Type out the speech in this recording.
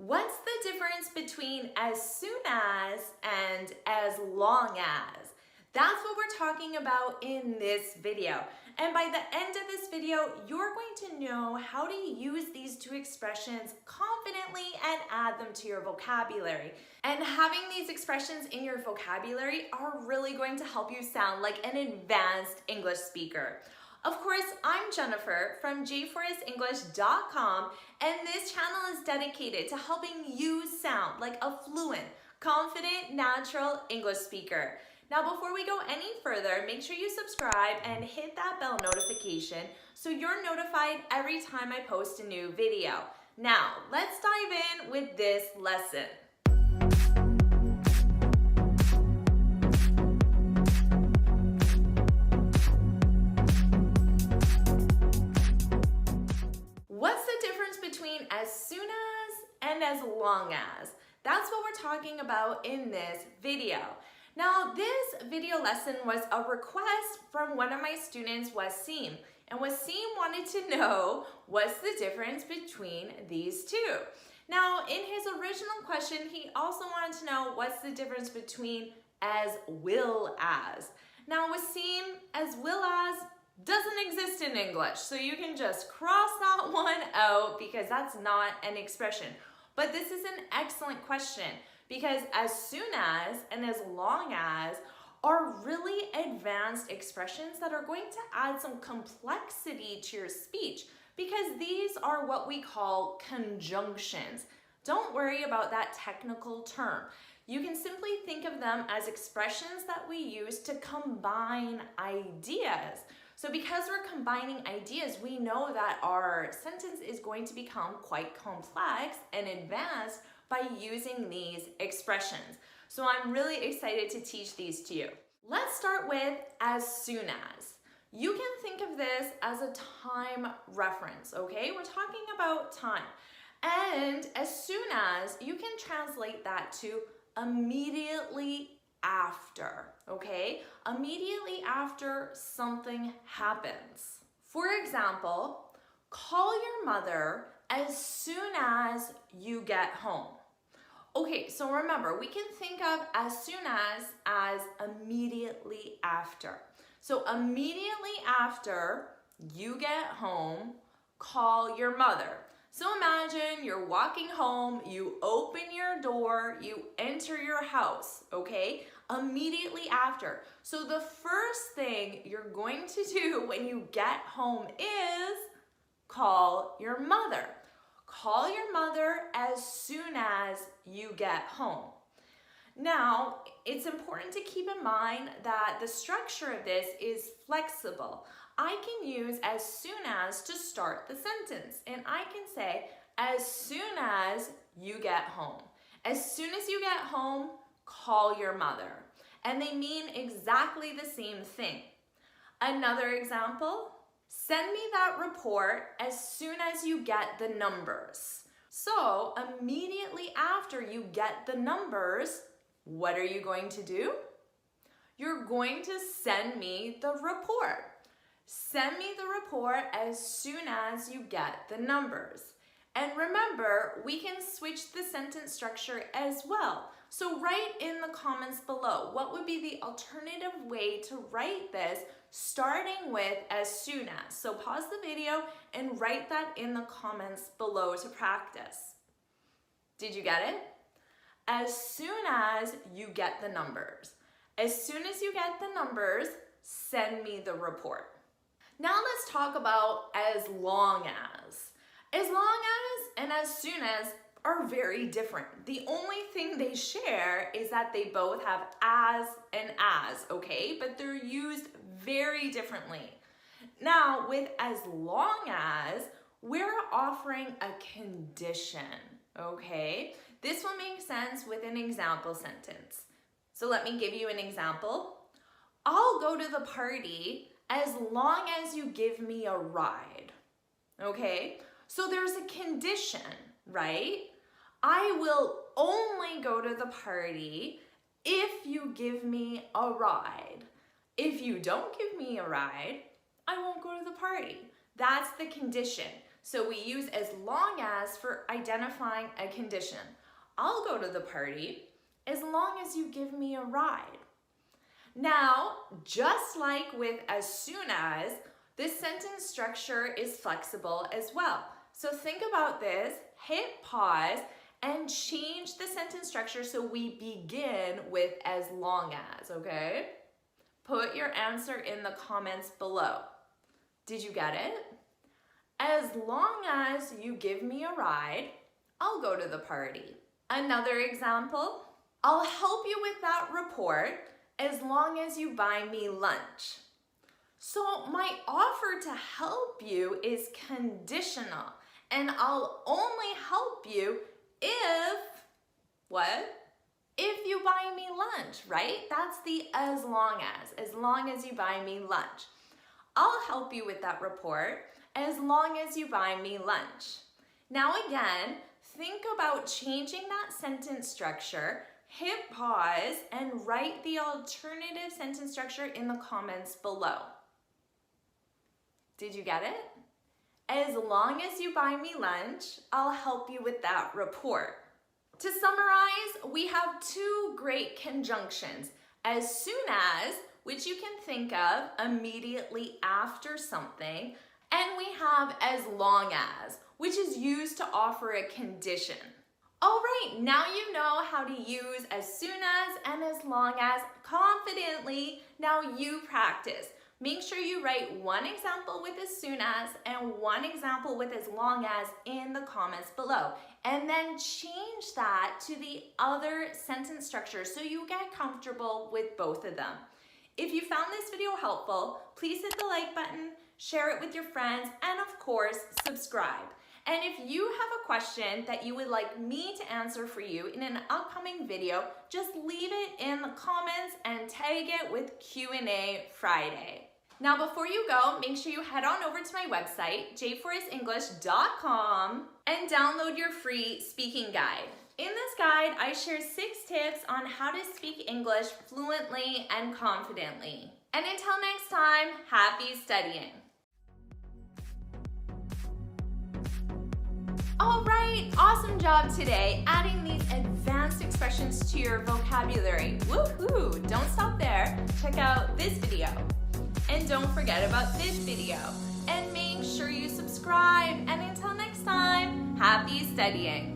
What's the difference between as soon as and as long as? That's what we're talking about in this video. And by the end of this video, you're going to know how to use these two expressions confidently and add them to your vocabulary. And having these expressions in your vocabulary are really going to help you sound like an advanced English speaker. Of course, I'm Jennifer from j4senglish.com, and this channel is dedicated to helping you sound like a fluent, confident, natural English speaker. Now, before we go any further, make sure you subscribe and hit that bell notification so you're notified every time I post a new video. Now, let's dive in with this lesson. What's the difference between as soon as and as long as? That's what we're talking about in this video. Now, this video lesson was a request from one of my students, Wasim. And Wasim wanted to know what's the difference between these two. Now, in his original question, he also wanted to know what's the difference between as well as. Now, Wasim, as well as doesn't exist in English, so you can just cross that one out because that's not an expression. But this is an excellent question because as soon as and as long as are really advanced expressions that are going to add some complexity to your speech because these are what we call conjunctions. Don't worry about that technical term. You can simply think of them as expressions that we use to combine ideas. So because we're combining ideas, we know that our sentence is going to become quite complex and advanced by using these expressions. So I'm really excited to teach these to you. Let's start with as soon as. You can think of this as a time reference, okay? We're talking about time. And as soon as, you can translate that to immediately after, okay? Immediately after something happens. For example, call your mother as soon as you get home. Okay, so remember, we can think of as soon as immediately after. So immediately after you get home, call your mother. So imagine you're walking home, you open your door, you enter your house, okay? Immediately after. So the first thing you're going to do when you get home is call your mother. Call your mother as soon as you get home. Now, it's important to keep in mind that the structure of this is flexible. I can use as soon as to start the sentence, and I can say as soon as you get home. As soon as you get home, call your mother. And they mean exactly the same thing. Another example, send me that report as soon as you get the numbers. So immediately after you get the numbers, what are you going to do? You're going to send me the report. Send me the report as soon as you get the numbers. And remember, we can switch the sentence structure as well. So write in the comments below, what would be the alternative way to write this starting with as soon as? So pause the video and write that in the comments below to practice. Did you get it? As soon as you get the numbers. As soon as you get the numbers, send me the report. Now let's talk about as long as. As long as and as soon as are very different. The only thing they share is that they both have as and as, okay? But they're used very differently. Now, with as long as, we're offering a condition, okay? This will make sense with an example sentence. So let me give you an example. I'll go to the party as long as you give me a ride, okay? So there's a condition, right? I will only go to the party if you give me a ride. If you don't give me a ride, I won't go to the party. That's the condition. So we use as long as for identifying a condition. I'll go to the party as long as you give me a ride. Now, just like with as soon as, this sentence structure is flexible as well. So think about this, hit pause, and change the sentence structure so we begin with as long as, okay? Put your answer in the comments below. Did you get it? As long as you give me a ride, I'll go to the party. Another example, I'll help you with that report as long as you buy me lunch. So my offer to help you is conditional, and I'll only help you if, what? If you buy me lunch, right? That's the as long as you buy me lunch. I'll help you with that report as long as you buy me lunch. Now again, think about changing that sentence structure, hit pause, and write the alternative sentence structure in the comments below. Did you get it? As long as you buy me lunch, I'll help you with that report. To summarize, we have two great conjunctions. As soon as, which you can think of immediately after something, and we have as long as, which is used to offer a condition. All right, now you know how to use as soon as and as long as confidently. Now you practice. Make sure you write one example with as soon as and one example with as long as in the comments below. And then change that to the other sentence structure so you get comfortable with both of them. If you found this video helpful, please hit the like button, share it with your friends, and of course, subscribe. And if you have a question that you would like me to answer for you in an upcoming video, just leave it in the comments and tag it with Q&A Friday. Now before you go, make sure you head on over to my website, jforrestenglish.com, and download your free speaking guide. In this guide, I share 6 tips on how to speak English fluently and confidently. And until next time, happy studying. All right, awesome job today adding these advanced expressions to your vocabulary. Woohoo! Don't stop there. Check out this video. And don't forget about this video. And make sure you subscribe. And until next time, happy studying.